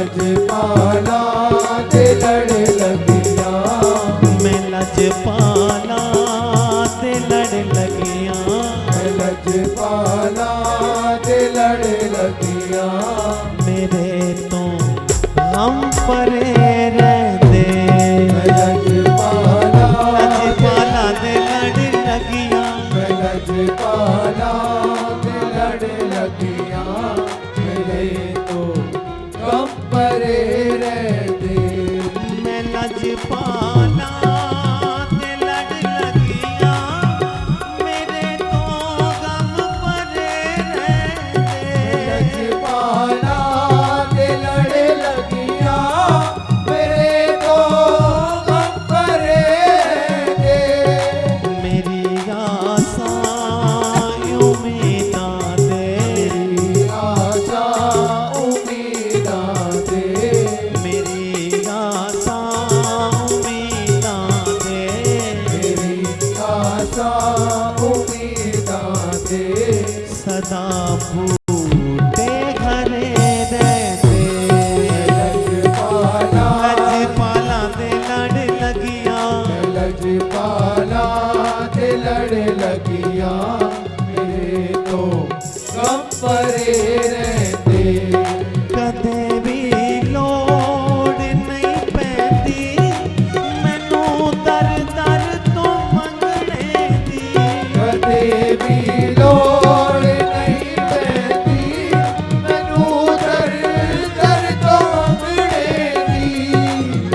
लजपाला ते लड़ लगिया, मैं लजपाला ते लड़ लगिया, लजपाला ते लड़ लगिया, मेरे तो हम परे रहते, लजपाला लजपाला ते लड़ लगिया, लजपाला ते लड़ लगिया, मेरे तो गम परे रहते, मैं लजपाला ते लड़ लगिया, मेरे तो गम परे रहते, लजपाला ते लड़ लगिया, मेरे तो गम परे रहते, मेरी आशा उम्मीदां दे, आशा उम्मीदां दे, मेरी आशा उम्मीदां दे, मेरी आशा उम्मीदां दे, सदा बूटे घरे रहते, लजपाला लजपाला दे लड़ लगिया, लजपाला ते लड़ लगिया, मेरे तो गम परे रहते, कदे भी लोड़ नहीं पैंदी, मैनू दर दर तो मंगने दी, कदे भी लोड़ नहीं पैंदी, मैनू दर दर तो मंगने दी,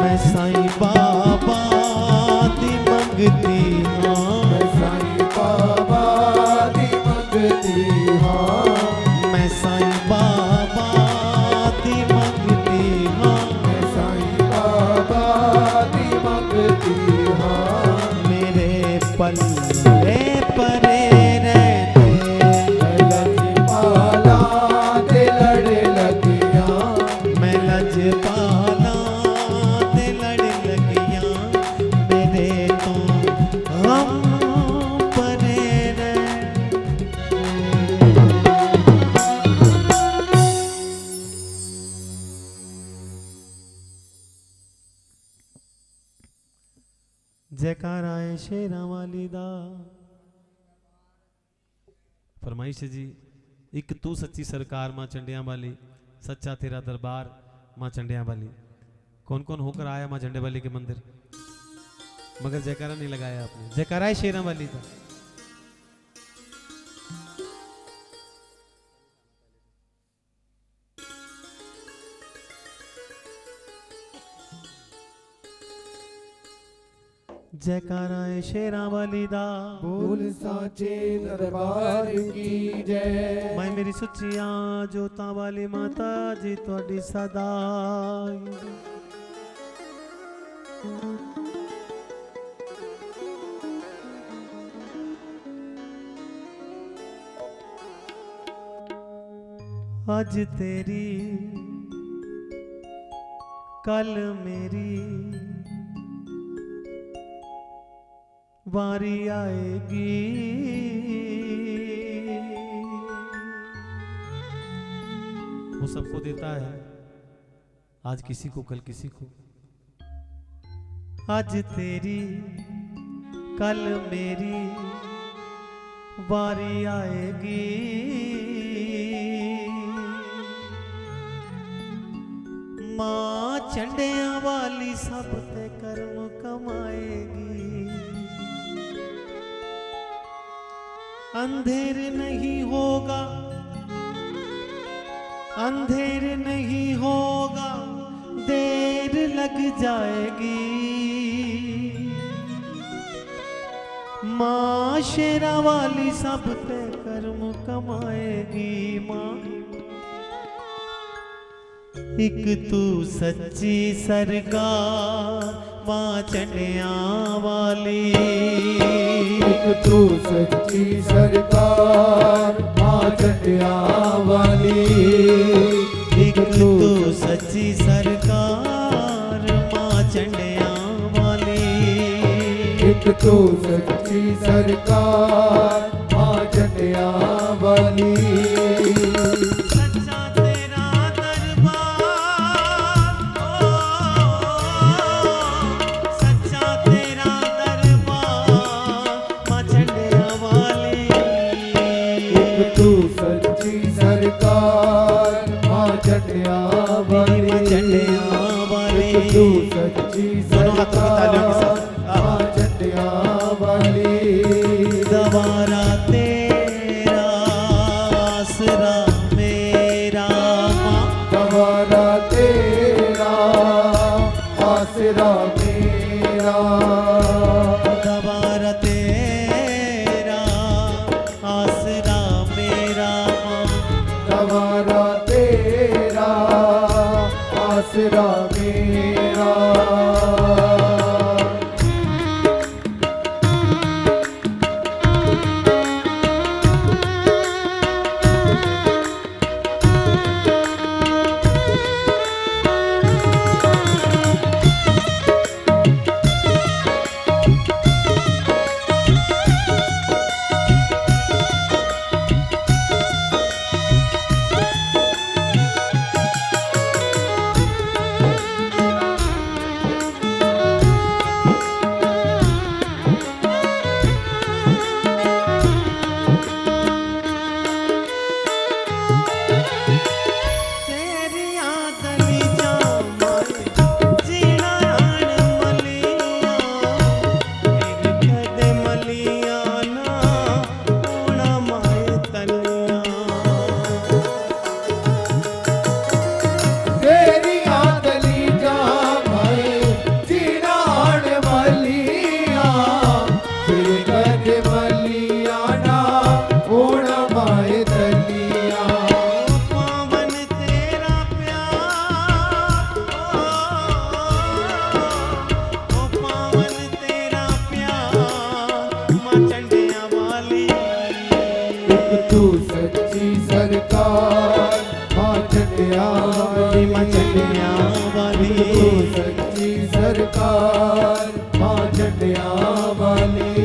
मैं साईं बाबा दी मंगती हाँ, साईं बाबा दी मंगती हाँ, मैं साईं बाबा दी मंगती हाँ, साईं बाबा दी मंगती हाँ, मेरे पल्ले परे रहते, लजपाला ते लड़ लगिया, मैं लजपाला ते लड़ लगिया, मेरे तो हम परे जयकारा है शेरां वाली दा। फरमाइश है जी, एक तू सच्ची सरकार मां चंडियां वाली, सच्चा तेरा दरबार मां चंडियां वाली। कौन कौन होकर आया मां झंडे वाली के मंदिर, मगर जयकारा नहीं लगाया आपने। जयकारा है शेरां वाली दा। जयकारा है शेरां वाली दा। बोल साचे दरबार की जय। मैं मेरी सुचियां जोतां वाली माता जी तुहाडी सदा। आज तेरी कल मेरी बारी आएगी। वो सबको देता है, आज किसी को कल किसी को। आज तेरी कल मेरी बारी आएगी। मां चंडियां वाली सब ते कर्म कमाएगी। अंधेर नहीं होगा, अंधेर नहीं होगा, देर लग जाएगी। मां शेरा वाली सब पे कर्म कमाएगी। मां एक तू सच्ची सरकार मां चंडियां वाली। एक तू सच्ची सरकार मां चंडियां वाली। एक तू सच्ची सरकार मां चंडियां वाली। एक तू सच्ची सरकार मां चंडियां वाली। सच्चा तेरा दरबार झंडिया वाली झंडिया वाली एक तू सच्ची दोनों हाथों की तालियों के सरकार साथ माँ झंडिया वाली दवारा तेरा आसरा मेरा माँ गवारा तेरा आसरा मेरा दवारा तेरा आसरा मेरा माँ गवारा तेरा आसरा मेरा तू सच्ची सरकार माँ झंडिया वाली माँ झंडिया वाली तू सच्ची सरकार माँ झंडिया वाली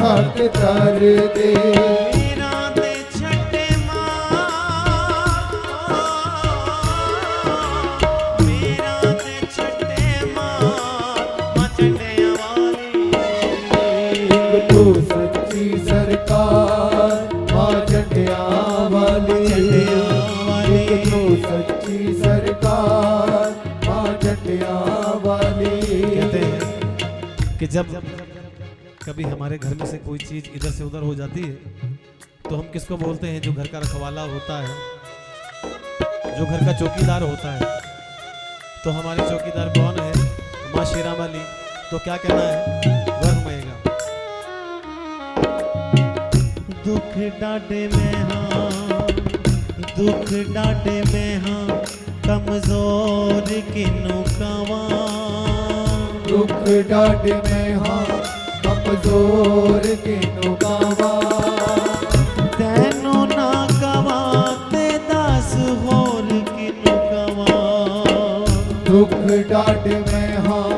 हाथ तर दे मेरा दे छठे माँ मेरा दे छठे माँ झंडिया वाली तू सच्ची सरकार माँ झंडिया वाली तू सच्ची सरकार माँ झंडिया वाली। कहते हैं कि जब कभी हमारे घर में से कोई चीज इधर से उधर हो जाती है तो हम किसको बोलते हैं? जो घर का रखवाला होता है, जो घर का चौकीदार होता है। तो हमारे चौकीदार कौन है? माँ शेरावाली। तो क्या कहना है? वर्मएगा दुख डांटे में हाँ दुख डांटे में हाँ कमजोर किनु कवा दुख डांटे में हाँ कमजोर किनु कवा तैनो ना कवा ते दास होर किनु कवा दुख डांटे में हाँ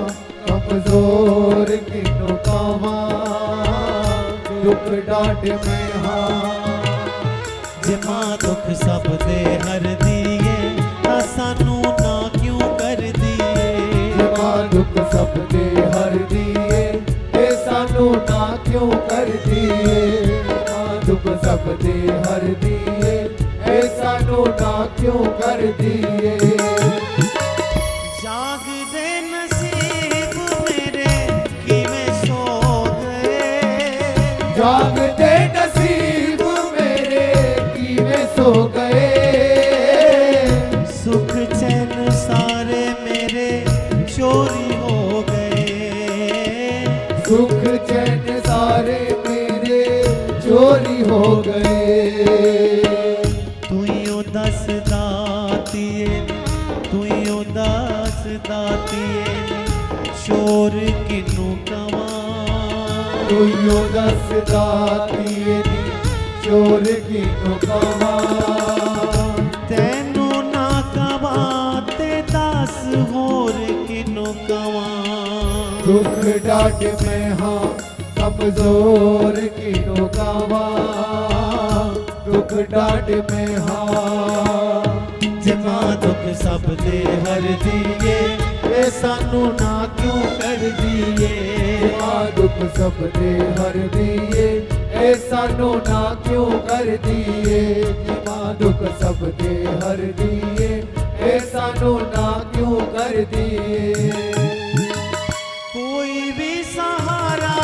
कमजोर किनु कवा दुख डांटे में हाँ जमा दुख सब दे हर दिए सानू ना क्यों कर दिए जमा दुख सब दे हर दिए ए सानू ना क्यों कर दिए जमा दुख सब दे हर दिए ए सानू ना क्यों कर दिए जाग दे नसीब मेरे किवें सो गए जाग दे नसीब मेरे कीवे सो गए सुख चैन सारे मेरे चोरी हो गए सुख चैन सारे चोरी हो गए। तू ही दस दातिए, तू ही दस दातिए, चोर किनू कवा। तू यो दस दातिए नी चोर किनू कवा। तैनू ना कवा ते दस होर किनू कवा। दुख डाट में हाँ कमजोर किनू कवा। दुख डाट में हाँ जमा दुख सब दे हर दिए, ए सानू ना क्यों कर दिए। मां दुख सब दे हर दिए, ए सानू ना क्यों कर दिए। मां दुख सब दे हर दिए, ए सानू ना क्यों कर दिए। कोई भी सहारा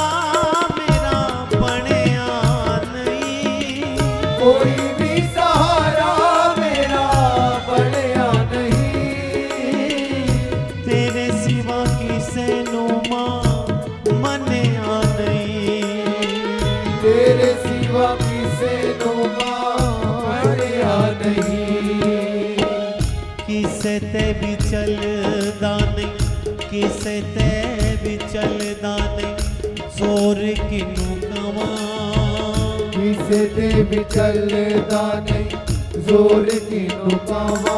मेरा बनया नहीं, कोई भी सहारा मेरा बनया नहीं। तेरे सिवा किसे नु मां मनया नहीं। तेरे सिवा किसे नु मां बनया नहीं। किसे ते भी चलदा नहीं, किसे ते भी चलदा नहीं, जोर किनू कवा। किसे ते भी चलदा नहीं, जोर किनू कवा।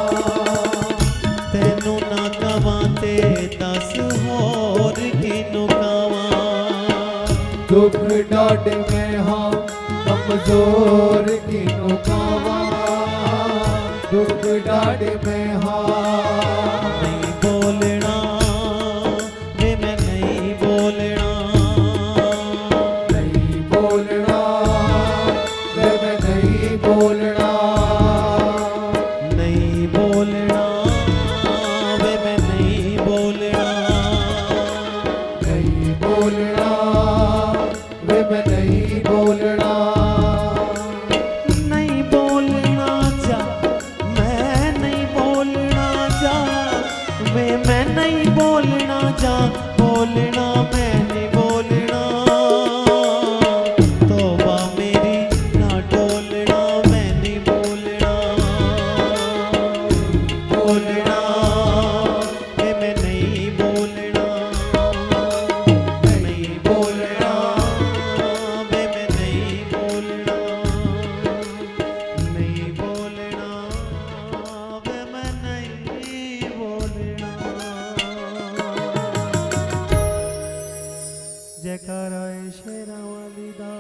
तैनू ना कवा ते दस होर किनू कवा। दुख डाट में हाँ कमजोर किनू कवा। दुख डाट में हाँ नहीं बोलना वे मैं नहीं बोलना। नहीं बोलना वे मैं नहीं बोलना। नहीं बोलना वे मैं नहीं बोलना। नहीं बोलना वे मैं नहीं बोलना। नहीं बोलना जा, मैं नहीं बोलना जा, वे मैं नहीं बोलना जा, बोलना मैं नहीं बोलना। तौबा मेरी ना डोलना, मैं नहीं बोलना। बोलना वे मैं नहीं बोलना। नहीं बोलना वे मैं नहीं बोलना। नहीं बोलना वे मैं नहीं बोलना। जयकारा है शेरा वाली दा।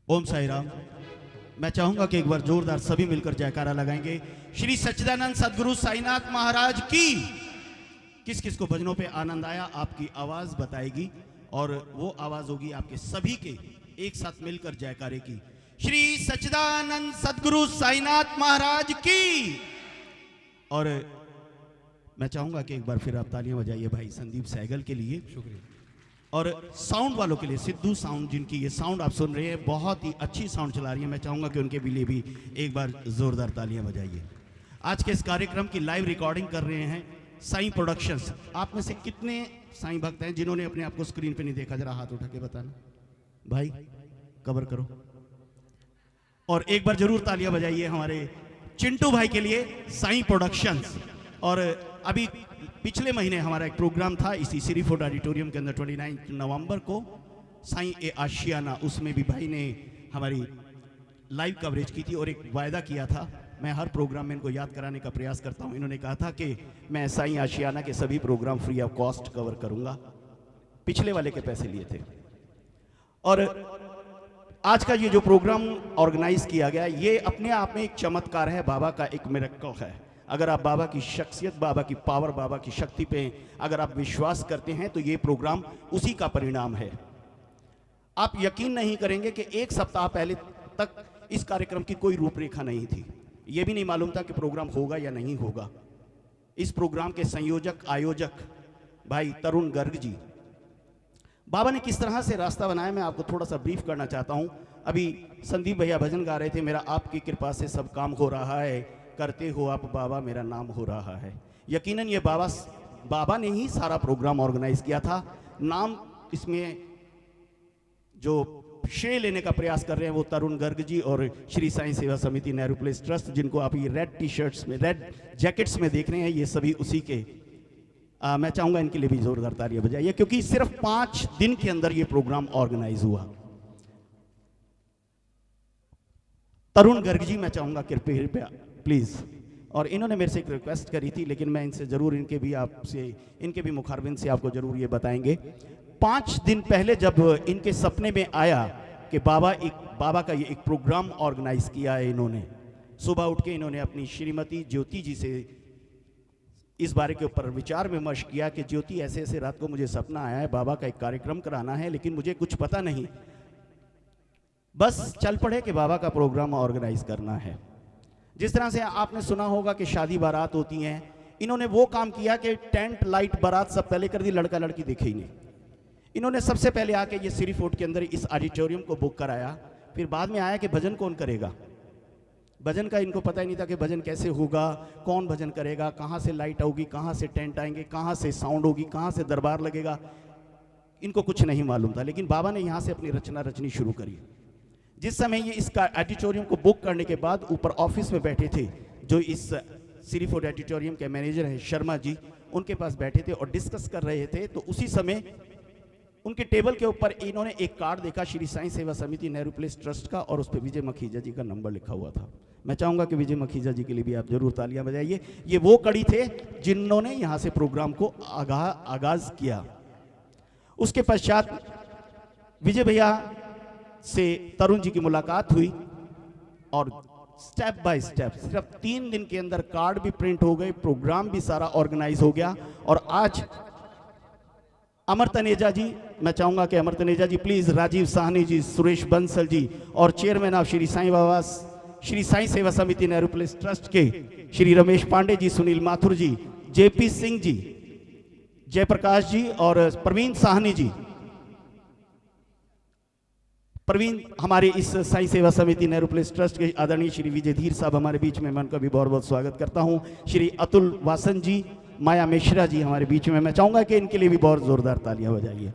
ओम साई राम। मैं चाहूंगा कि एक बार जोरदार सभी मिलकर जयकारा लगाएंगे। श्री सच्चिदानंद सदगुरु साईनाथ महाराज की। किस किस को भजनों पे आनंद आया आपकी आवाज बताएगी और वो आवाज होगी आपके सभी के एक साथ मिलकर जयकारे की। श्री सच्चिदानंद सदगुरु साईनाथ महाराज की। और मैं चाहूंगा कि एक बार फिर आप तालियां बजाइए भाई संदीप सहगल के लिए। शुक्रिया। और साउंड वालों के लिए सिद्धू साउंड, जिनकी ये साउंड आप सुन रहे हैं, बहुत ही अच्छी साउंड चला रही है। मैं चाहूंगा कि उनके लिए भी एक बार जोरदार तालियां बजाइए। आज के इस कार्यक्रम की लाइव रिकॉर्डिंग कर रहे हैं साईं प्रोडक्शंस। आप में से कितने साईं भक्त हैं जिन्होंने अपने आप को स्क्रीन पे नहीं देखा? जरा हाथ उठा के बताना भाई, कवर करो। और एक बार जरूर तालियां बजाइए हमारे चिंटू भाई के लिए, साईं प्रोडक्शंस। और अभी पिछले महीने हमारा एक प्रोग्राम था इसी श्री फोर्ट ऑडिटोरियम के अंदर 29 नवंबर को, साईं ए आशियाना। उसमें भी भाई ने हमारी लाइव कवरेज की थी और एक वायदा किया था। मैं हर प्रोग्राम में इनको याद कराने का प्रयास करता हूं। इन्होंने कहा था कि मैं साईं आशियाना के सभी program free of cost cover करूंगा। पिछले वाले के पैसे लिए थे। और आज का ये जो प्रोग्राम ऑर्गेनाइज किया गया, ये अपने आप में एक चमत्कार है, बाबा का एक मिरेकल है। अगर आप बाबा की शख्सियत, बाबा की पावर, बाबा की शक्ति पे अगर आप विश्वास करते हैं तो ये प्रोग्राम उसी का परिणाम है। आप यकीन नहीं करेंगे कि एक सप्ताह पहले तक इस कार्यक्रम की कोई रूपरेखा नहीं थी। ये भी नहीं मालूम था कि प्रोग्राम होगा या नहीं होगा। इस प्रोग्राम के संयोजक आयोजक भाई तरुण गर्ग जी, बाबा ने किस तरह से रास्ता बनाया मैं आपको थोड़ा सा ब्रीफ करना चाहता हूं। अभी संदीप भैया भजन गा रहे थे, मेरा आपकी कृपा से सब काम हो रहा है, करते हो आप बाबा मेरा नाम हो रहा है। यकीनन ये बाबा ने ही सारा प्रोग्राम ऑर्गेनाइज किया था। नाम इसमें जो श्रेय लेने का प्रयास कर रहे हैं वो तरुण गर्ग जी और श्री साईं सेवा समिति नेहरू प्लेस ट्रस्ट, जिनको आप ये रेड टी शर्ट्स में, रेड जैकेट्स में देख रहे हैं, ये सभी उसी के। मैं चाहूंगा इनके लिए भी जोरदार तालियां बजाइए, क्योंकि सिर्फ 5 दिन के अंदर ये प्रोग्राम ऑर्गेनाइज हुआ। तरुण गर्ग जी मैं चाहूंगा कृपया प्लीज, और इन्होंने मेरे से एक रिक्वेस्ट करी थी, लेकिन मैं इनसे जरूर इनके भी मुखारबिंद से आपको जरूर ये बताएंगे। 5 दिन पहले जब इनके सपने में आया कि बाबा का ये एक प्रोग्राम ऑर्गेनाइज किया है इन्होंने, सुबह उठ के इन्होंने अपनी श्रीमती ज्योति जी से इस बारे के ऊपर विचार विमर्श किया कि ज्योति ऐसे ऐसे रात को मुझे सपना आया है, बाबा का एक कार्यक्रम कराना है, लेकिन मुझे कुछ पता नहीं, बस चल पड़े कि बाबा का प्रोग्राम ऑर्गेनाइज करना है। जिस तरह से आपने सुना होगा कि शादी बारात होती हैं, इन्होंने वो काम किया कि टेंट लाइट बारात सब पहले कर दी, लड़का लड़की देखे ही नहीं। इन्होंने सबसे पहले आके ये सिरी फोर्ट के अंदर इस ऑडिटोरियम को बुक कराया, फिर बाद में आया कि भजन कौन करेगा। भजन का इनको पता ही नहीं था कि भजन कैसे होगा, कौन भजन करेगा, कहाँ से लाइट आएगी, कहाँ से टेंट आएंगे, कहाँ से साउंड होगी, कहाँ से दरबार लगेगा, इनको कुछ नहीं मालूम था। लेकिन बाबा ने यहाँ से अपनी रचना रचनी शुरू करी। जिस समय ये इसका ऑडिटोरियम को बुक करने के बाद ऊपर ऑफिस में बैठे थे, जो इस सिरी फोर्ट ऑडिटोरियम के मैनेजर हैं शर्मा जी, उनके पास बैठे थे और डिस्कस कर रहे थे, तो उसी समय उनके टेबल के ऊपर इन्होंने एक कार्ड देखा श्री साईं सेवा समिति नेहरू प्लेस ट्रस्ट का, और उस पर विजय मखीजा जी का नंबर लिखा हुआ था। मैं चाहूंगा कि विजय मखीजा जी के लिए भी आप जरूर तालियां बजाइए। ये वो कड़ी थे जिन्होंने यहां से प्रोग्राम को आगाज किया। उसके पश्चात विजय भैया से तरुण जी की मुलाकात हुई और स्टेप बाय स्टेप सिर्फ 3 दिन के अंदर कार्ड भी प्रिंट हो गए, प्रोग्राम भी सारा ऑर्गेनाइज हो गया। और आज अमर तनेजा जी, मैं चाहूंगा कि अमर तनेजा जी प्लीज, राजीव साहनी जी, सुरेश बंसल जी और चेयरमैन ऑफ श्री साईं बाबा श्री साईं सेवा समिति नेहरू प्लेस ट्रस्ट के श्री रमेश पांडे जी, सुनील माथुर जी, जेपी सिंह जी, जयप्रकाश जी और प्रवीण साहनी जी। प्रवीण हमारे इस साईं सेवा समिति नेहरू प्लेस ट्रस्ट के आदरणीय श्री विजय धीर साहब हमारे बीच में, मैं उनका भी बहुत बहुत स्वागत करता हूं। श्री अतुल वासन जी, माया मिश्रा जी हमारे बीच में, मैं चाहूंगा कि इनके लिए भी बहुत जोरदार तालियां बजाइए।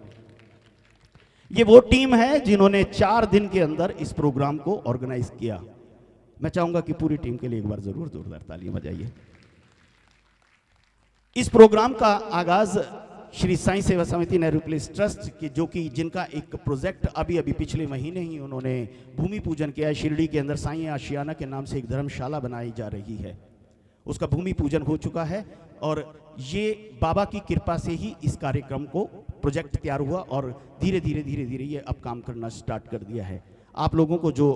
ये वो टीम है जिन्होंने 4 दिन के अंदर इस प्रोग्राम को ऑर्गेनाइज किया। मैं चाहूंगा कि पूरी टीम के लिए एक बार जरूर जोरदार तालियां बजाइए। इस प्रोग्राम का आगाज श्री साईं सेवा समिति नेहरू प्लेस ट्रस्ट की, जो कि जिनका एक प्रोजेक्ट अभी पिछले महीने ही उन्होंने भूमि पूजन किया है। शिरडी के अंदर साईं आशियाना के नाम से एक धर्मशाला बनाई जा रही है, उसका भूमि पूजन हो चुका है और ये बाबा की कृपा से ही इस कार्यक्रम को प्रोजेक्ट तैयार हुआ और धीरे धीरे ये अब काम करना स्टार्ट कर दिया है। आप लोगों को जो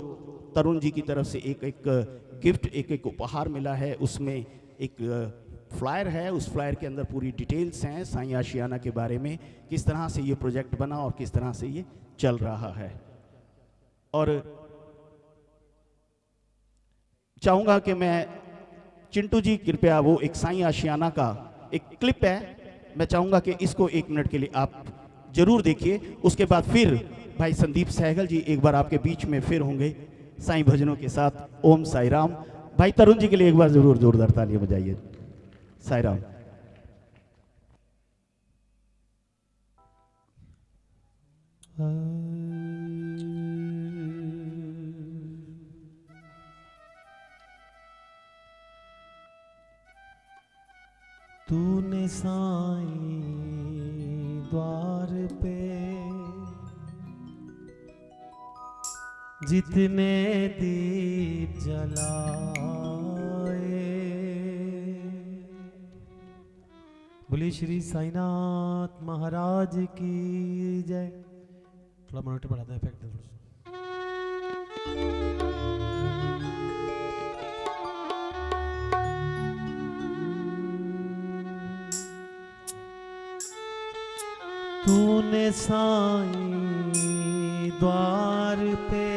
तरुण जी की तरफ से एक गिफ्ट, एक उपहार मिला है, उसमें एक फ्लायर है। उस फ्लायर के अंदर पूरी डिटेल्स हैं साईं आशियाना के बारे में, किस तरह से ये प्रोजेक्ट बना और किस तरह से ये चल रहा है। और चाहूँगा कि मैं चिंटू जी कृपया वो एक साईं आशियाना का एक क्लिप है, मैं चाहूँगा कि इसको 1 मिनट के लिए आप जरूर देखिए। उसके बाद फिर भाई संदीप सहगल जी एक बार आपके बीच में फिर होंगे साईं भजनों के साथ। ओम साई राम। भाई तरुण जी के लिए एक बार जरूर जोरदार तालियां बजाइए। साई राम। तूने साईं द्वार पे जितने दीप जलाए, बोले श्री साईनाथ महाराज की जय। थोड़ा मोनिटर बढ़ा दे, इफेक्ट दे थोड़ा। तूने साईं द्वार पे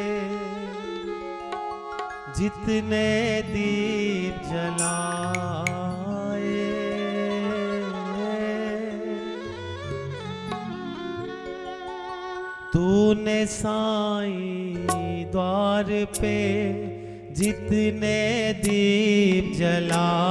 जितने दीप जलाए, तूने साईं द्वार पे जितने दीप जला